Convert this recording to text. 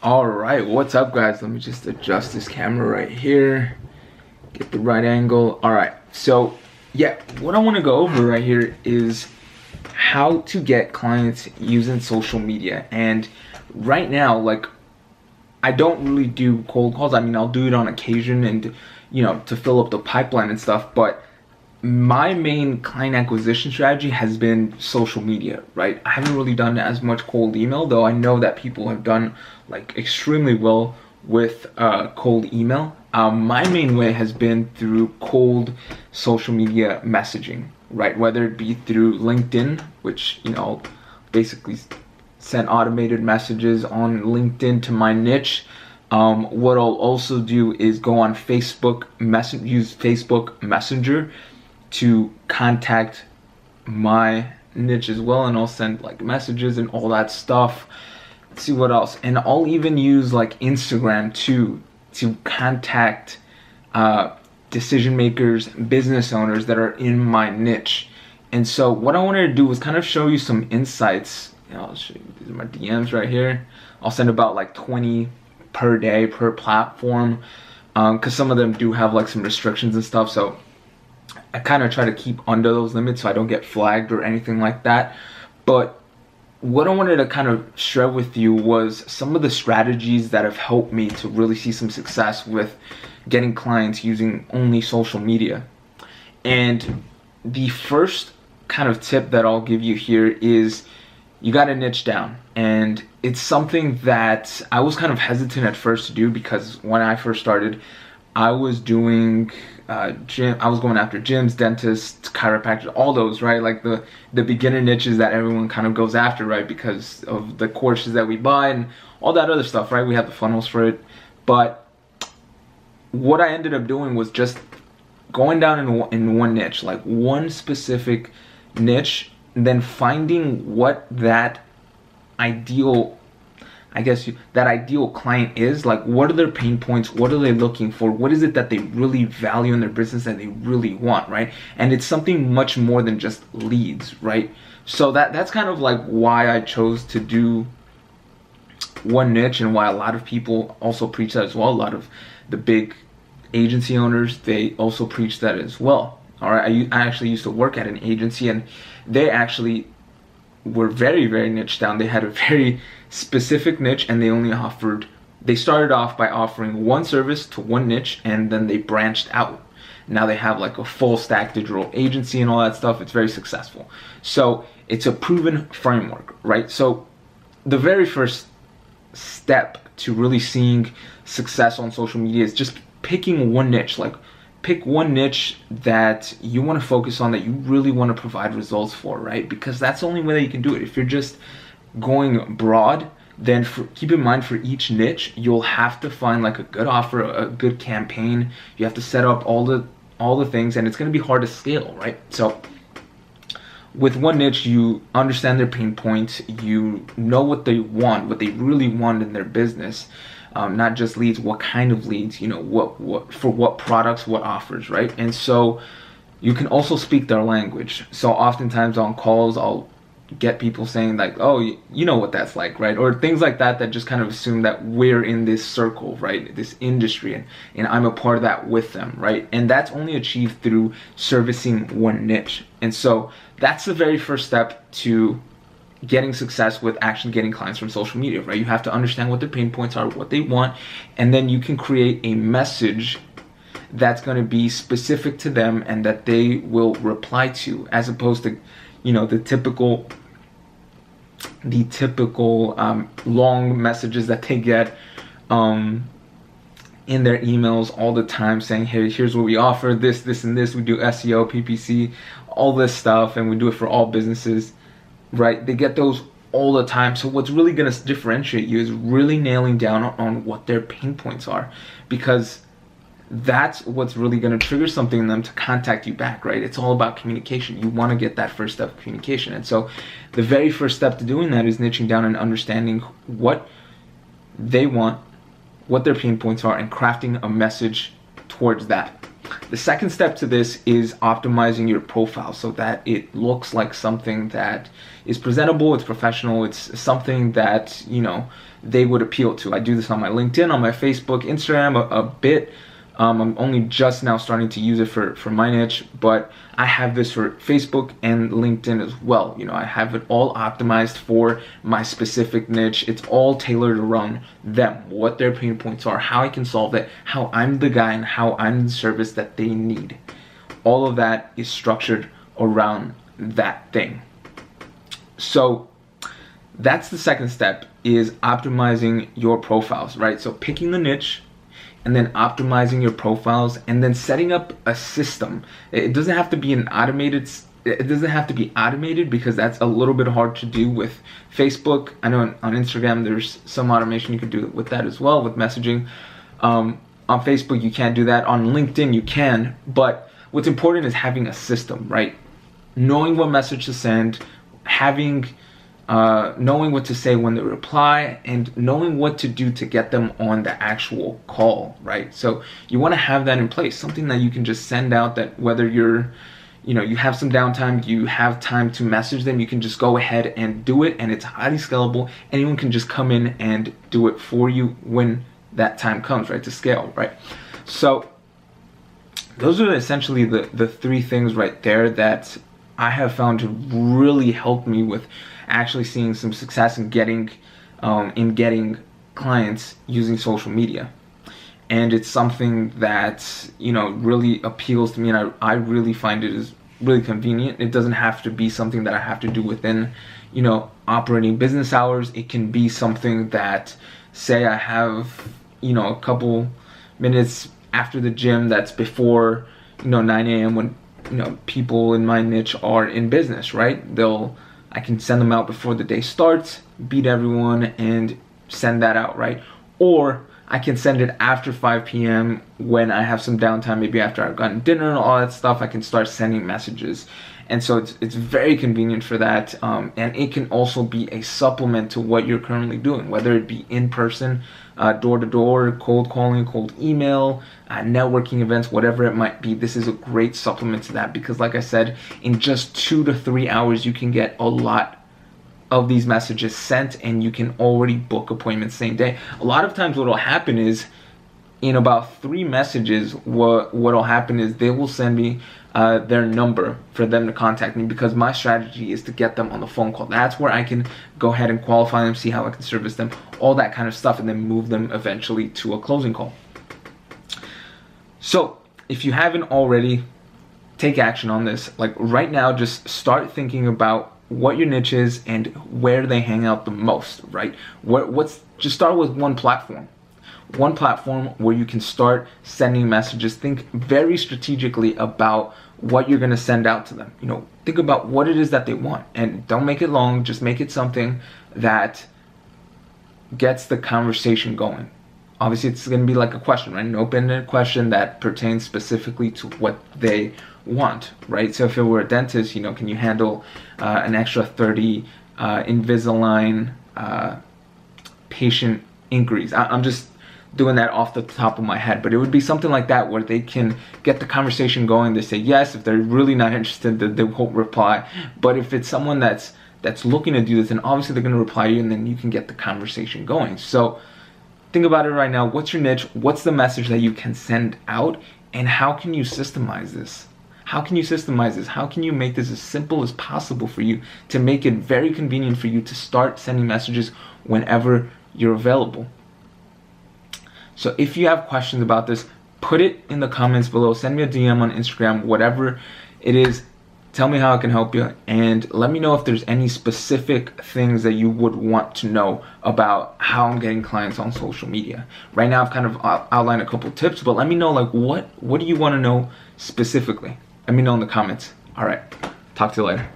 All right, what's up, guys? Let me just adjust this camera right here, get the right angle. All right, so yeah, what I want to go over right here is how to get clients using social media. And right now, like, I don't really do cold calls. I mean, I'll do it on occasion and, to fill up the pipeline and stuff, but my main client acquisition strategy has been social media, right? I haven't really done as much cold email, though I know that people have done like extremely well with cold email. My main way has been through cold social media messaging, right? Whether it be through LinkedIn, which, basically send automated messages on LinkedIn to my niche. What I'll also do is go on Facebook, use Facebook Messenger to contact my niche as well, and I'll send like messages and all that stuff. Let's see what else. And I'll even use like Instagram too to contact decision makers, business owners that are in my niche. And so what I wanted to do was kind of show you some insights. I'll show you, these are my DMs right here. I'll send about like 20 per day per platform, because some of them do have like some restrictions and stuff. So I kind of try to keep under those limits so I don't get flagged or anything like that. But what I wanted to kind of share with you was some of the strategies that have helped me to really see some success with getting clients using only social media. And the first kind of tip that I'll give you here is you got to niche down. And it's something that I was kind of hesitant at first to do, because when I first started, I was doing gym. I was going after gyms, dentists, chiropractors, all those, right? Like the beginner niches that everyone kind of goes after, right? Because of the courses that we buy and all that other stuff, right? We have the funnels for it. But what I ended up doing was just going down in one niche, like one specific niche, and then finding what that ideal client is. Like, what are their pain points? What are they looking for? What is it that they really value in their business that they really want, right? And it's something much more than just leads, right? So that's kind of like why I chose to do one niche, and why a lot of people also preach that as well. A lot of the big agency owners, they also preach that as well. All right, I actually used to work at an agency, and they actually were very, very niche down. They had a very specific niche, and they started off by offering one service to one niche, and then they branched out. Now they have like a full stack digital agency and all that stuff. It's very successful. So it's a proven framework, right? So the very first step to really seeing success on social media is just picking one niche. Like, pick one niche that you want to focus on, that you really want to provide results for, right? Because that's the only way that you can do it. If you're just going broad, then keep in mind, for each niche, you'll have to find like a good offer, a good campaign. You have to set up all the things, and it's going to be hard to scale, right? So with one niche, you understand their pain points, you know what they want, what they really want in their business. Not just leads, what kind of leads, what for what products, what offers, right? And so you can also speak their language. So oftentimes on calls, I'll get people saying like, oh, you know what that's like, right? Or things like that just kind of assume that we're in this circle, right? This industry, and I'm a part of that with them, right? And that's only achieved through servicing one niche. And so that's the very first step to getting success with actually getting clients from social media, right? You have to understand what their pain points are, what they want, and then you can create a message that's going to be specific to them and that they will reply to, as opposed to, the typical long messages that they get in their emails all the time, saying, hey, here's what we offer, this and this, we do SEO, PPC, all this stuff, and we do it for all businesses. Right? They get those all the time. So what's really going to differentiate you is really nailing down on what their pain points are, because that's what's really going to trigger something in them to contact you back, right? It's all about communication. You want to get that first step of communication. And so the very first step to doing that is niching down and understanding what they want, what their pain points are, and crafting a message towards that. The second step to this is optimizing your profile so that it looks like something that is presentable, it's professional, it's something that, you know, they would appeal to. I do this on my LinkedIn, on my Facebook, Instagram a bit. I'm only just now starting to use it for my niche, but I have this for Facebook and LinkedIn as well. You know, I have it all optimized for my specific niche. It's all tailored around them, what their pain points are, how I can solve it, how I'm the guy and how I'm the service that they need. All of that is structured around that thing. So that's the second step, is optimizing your profiles, right? So picking the niche, and then optimizing your profiles, and then setting up a system. It doesn't have to be automated because that's a little bit hard to do with Facebook. I know on Instagram there's some automation you could do with that as well, with messaging. On Facebook you can't do that. On LinkedIn you can, but what's important is having a system, right? Knowing what message to send, knowing what to say when they reply, and knowing what to do to get them on the actual call, right? So you want to have that in place, something that you can just send out, that whether you have some downtime, you have time to message them, you can just go ahead and do it, and it's highly scalable. Anyone can just come in and do it for you when that time comes, right, to scale, right? So those are essentially the three things right there that I have found to really help me with actually seeing some success in getting clients using social media. And it's something that, you know, really appeals to me, and I really find it is really convenient. It doesn't have to be something that I have to do within, you know, operating business hours. It can be something that, say I have, you know, a couple minutes after the gym that's before, you know, 9 a.m. when, you know, people in my niche are in business, right? I can send them out before the day starts, beat everyone, and send that out, right? Or I can send it after 5 p.m. when I have some downtime, maybe after I've gotten dinner and all that stuff. I can start sending messages. And so it's very convenient for that, and it can also be a supplement to what you're currently doing, whether it be in person, door-to-door, cold calling, cold email, networking events, whatever it might be. This is a great supplement to that, because like I said, in just 2 to 3 hours you can get a lot of these messages sent, and you can already book appointments same day. A lot of times what will happen is, in about 3 messages, what'll happen is they will send me their number for them to contact me, because my strategy is to get them on the phone call. That's where I can go ahead and qualify them, see how I can service them, all that kind of stuff, and then move them eventually to a closing call. So if you haven't already, take action on this. Like right now, just start thinking about what your niche is and where they hang out the most, right? Just start with one platform where you can start sending messages. Think very strategically about what you're going to send out to them. You know, think about what it is that they want, and don't make it long. Just make it something that gets the conversation going. Obviously, it's going to be like a question, right? An open-ended question that pertains specifically to what they want, right? So if it were a dentist, you know, can you handle an extra 30 Invisalign patient inquiries? I'm just doing that off the top of my head, but it would be something like that where they can get the conversation going. They say yes. If they're really not interested, they won't reply. But if it's someone that's looking to do this, then obviously they're going to reply to you, and then you can get the conversation going. So think about it right now. What's your niche? What's the message that you can send out? And how can you systemize this? How can you make this as simple as possible for you to make it very convenient for you to start sending messages whenever you're available? So if you have questions about this, put it in the comments below. Send me a DM on Instagram, whatever it is. Tell me how I can help you, and let me know if there's any specific things that you would want to know about how I'm getting clients on social media. Right now I've kind of outlined a couple tips, but let me know, like, what do you want to know specifically? Let me know in the comments. All right, talk to you later.